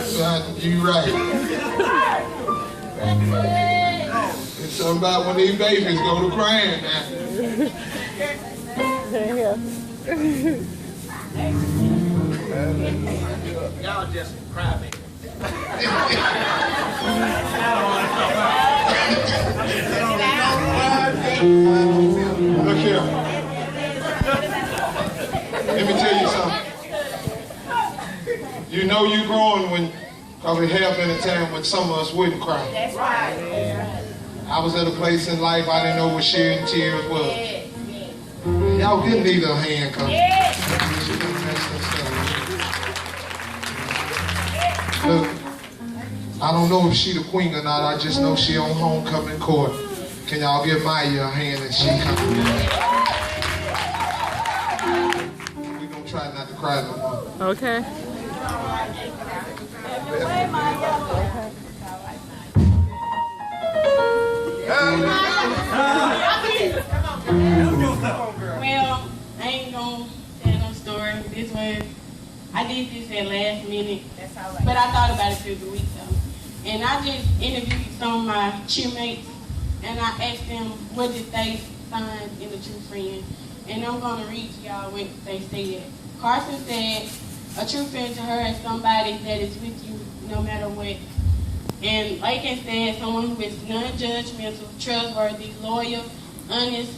Son, you right. It's something about when these babies go to crying now. Y'all just cry me. Look here. Let me tell you something. You know you're growing when probably have been a time when some of us wouldn't cry. That's right. I was at a place in life I didn't know what shedding tears was. Y'all give Nita a hand, come. Look, I don't know if she the queen or not. I just know she on homecoming court. Can y'all give Maya a hand as she comes? We gonna try not to cry no more. Okay. Well, I ain't gonna tell no story. This was, I did this at last minute, but I thought about it through the week though. And I just interviewed some of my cheermates, and I asked them what did they find in a true friend. And I'm gonna read to y'all what they said. Carson said, a true friend to her is somebody that is with you no matter what. And Lakin said, someone who is non-judgmental, trustworthy, loyal, honest,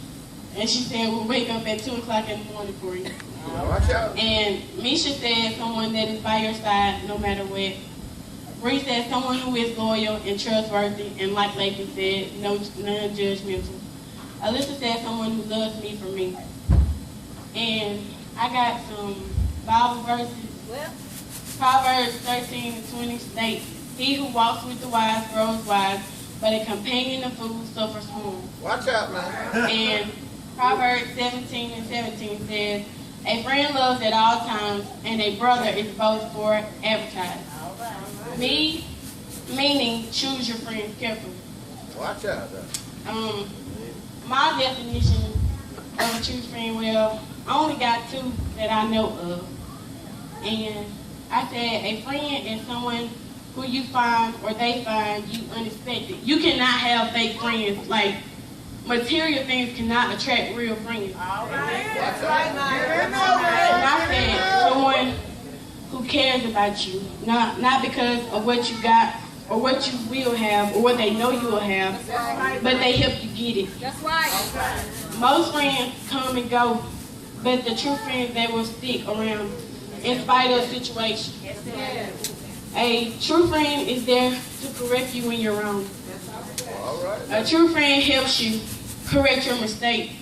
and she said, we'll wake up at 2 o'clock in the morning for you. Watch out. And Misha said, someone that is by your side no matter what. Bree said, someone who is loyal and trustworthy, and like Lakin said, non-judgmental. Alyssa said, someone who loves me for me. And I got some Bible verses. Proverbs 13:20 states, he who walks with the wise grows wise, but a companion of fools suffers harm. Watch out, man. And Proverbs 17:17 says, a friend loves at all times, and a brother is both for advertised. Me, meaning choose your friends carefully. Watch out, though. My definition of a true friend, well, I only got 2 that I know of. And I said a friend is someone who you find or they find you unexpected. You cannot have fake friends. Like, material things cannot attract real friends. All right. That's right, And I said someone who cares about you, not because of what you got or what you will have or what they know you will have, but they help you get it. That's right. Most friends come and go, but the true friends, they will stick around in spite of the situation. A true friend is there to correct you when you're wrong. A true friend helps you correct your mistakes.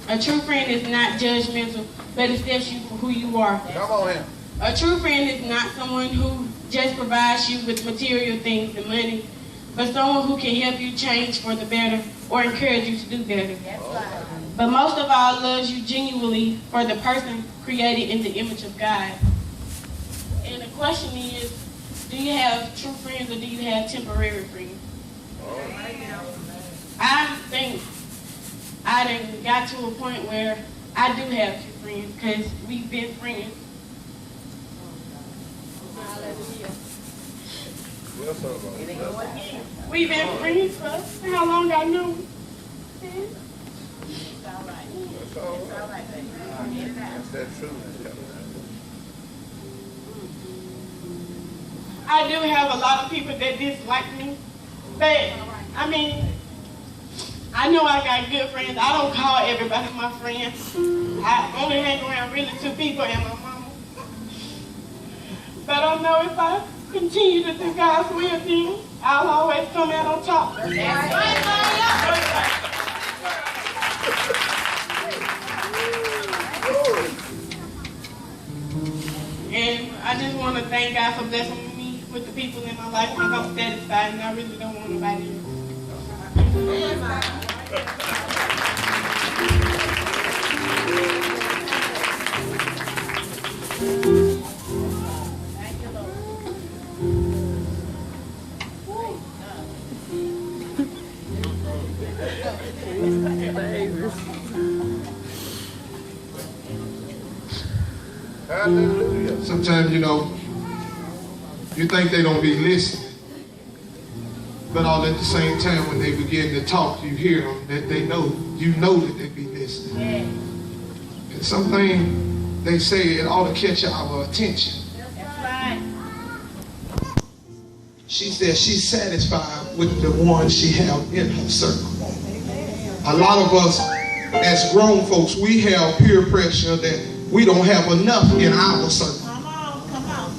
A true friend is not judgmental, but accepts you for who you are. Come on in. A true friend is not someone who just provides you with material things and money, but someone who can help you change for the better or encourage you to do better. But most of all, loves you genuinely for the person created in the image of God. And the question is, do you have true friends or do you have temporary friends? I think I done got to a point where I do have true friends because we've been friends. We've been friends for how long I know. That's that truth. I do have a lot of people that dislike me, but I mean, I know I got good friends. I don't call everybody my friend. I only hang around really 2 people and my mama. But I know if I continue to do God's will, then I'll always come out on top. And I just want to thank God for blessing me with the people in my life because I'm satisfied and I really don't want nobody else. Hallelujah. Sometimes, you know, you think they don't be listening. But all at the same time, when they begin to talk, you hear them, that they know, you know that they be listening. Yeah. And something they say, it ought to catch our attention. That's right. She said she's satisfied with the one she have in her circle. A lot of us, as grown folks, we have peer pressure that we don't have enough in our circle. Come on, come on.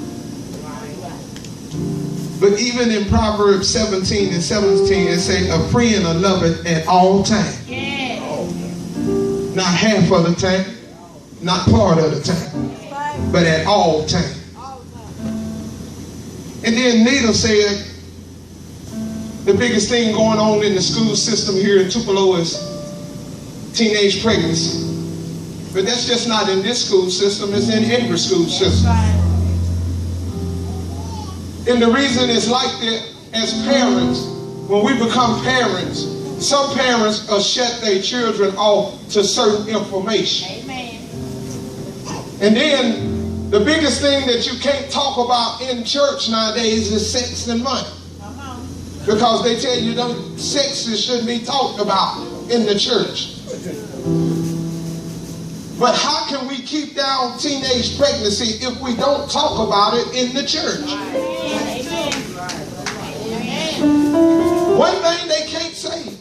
But even in Proverbs 17 and 17, it says, a friend will love it at all times. Yeah. Not half of the time, not part of the time, but at all times. And then Nita said, the biggest thing going on in the school system here in Tupelo is teenage pregnancy. But that's just not in this school system, it's in every school system. And the reason it's like that, as parents, when we become parents, some parents will shut their children off to certain information. Amen. And then the biggest thing that you can't talk about in church nowadays is sex and money. Come on. Because they tell you that sex shouldn't be talked about in the church. But how can we keep down teenage pregnancy if we don't talk about it in the church? One thing they can't say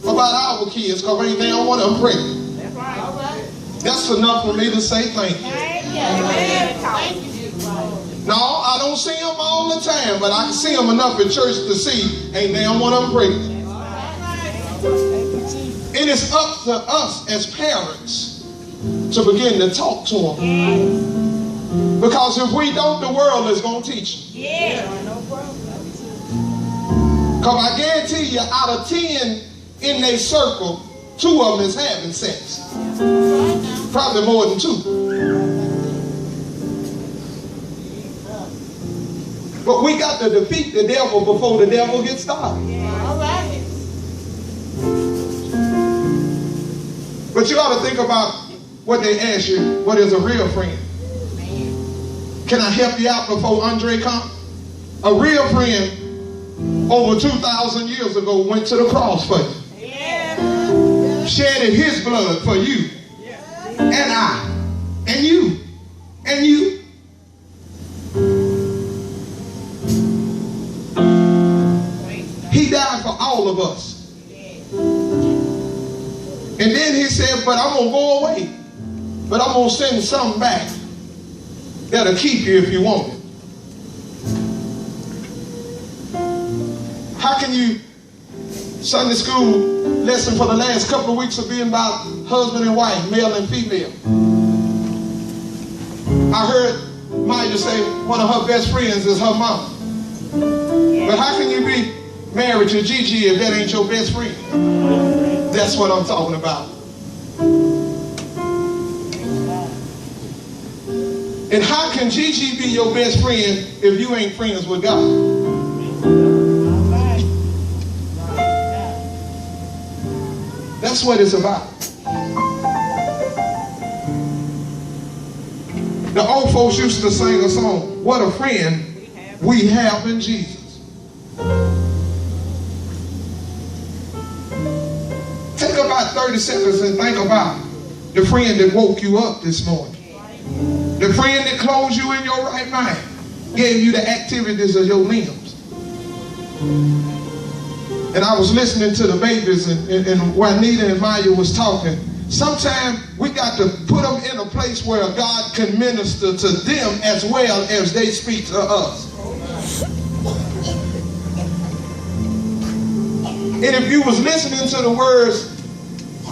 about our kids, because ain't they don't want them pregnant. That's enough for me to say thank you. No, I don't see them all the time, but I can see them enough in church to see ain't they don't want them pregnant. It is up to us as parents to begin to talk to them. Because if we don't, the world is going to teach them. Because I guarantee you, out of 10 in their circle, 2 of them is having sex. Probably more than 2. But we got to defeat the devil before the devil gets started. But you ought to think about what they ask you, what is a real friend? Can I help you out before Andre comes? A real friend over 2,000 years ago went to the cross for you. Shedded his blood for you. And I. And you. And you. He died for all of us. And then he said, but I'm going to go away. But I'm going to send something back that'll keep you if you want it. How can you, Sunday school lesson for the last couple of weeks have been about husband and wife, male and female. I heard Maya say one of her best friends is her mom. But how can you be married to Gigi if that ain't your best friend? That's what I'm talking about. And how can Gigi be your best friend if you ain't friends with God? That's what it's about. The old folks used to sing a song, what a friend we have in Jesus. Take about 30 seconds and think about the friend that woke you up this morning. The friend that clothed you in your right mind, gave you the activities of your limbs. And I was listening to the babies and Juanita and Maya was talking. Sometimes we got to put them in a place where God can minister to them as well as they speak to us. And if you was listening to the words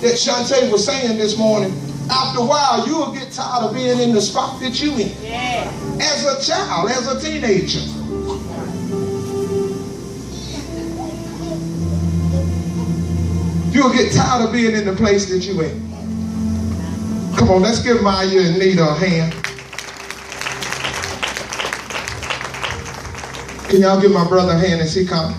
that Shantae was saying this morning, after a while you will get tired of being in the spot that you in. Yeah. As a child, as a teenager. You'll get tired of being in the place that you in. Come on, let's give Maya and Nita a hand. Can y'all give my brother a hand as he comes?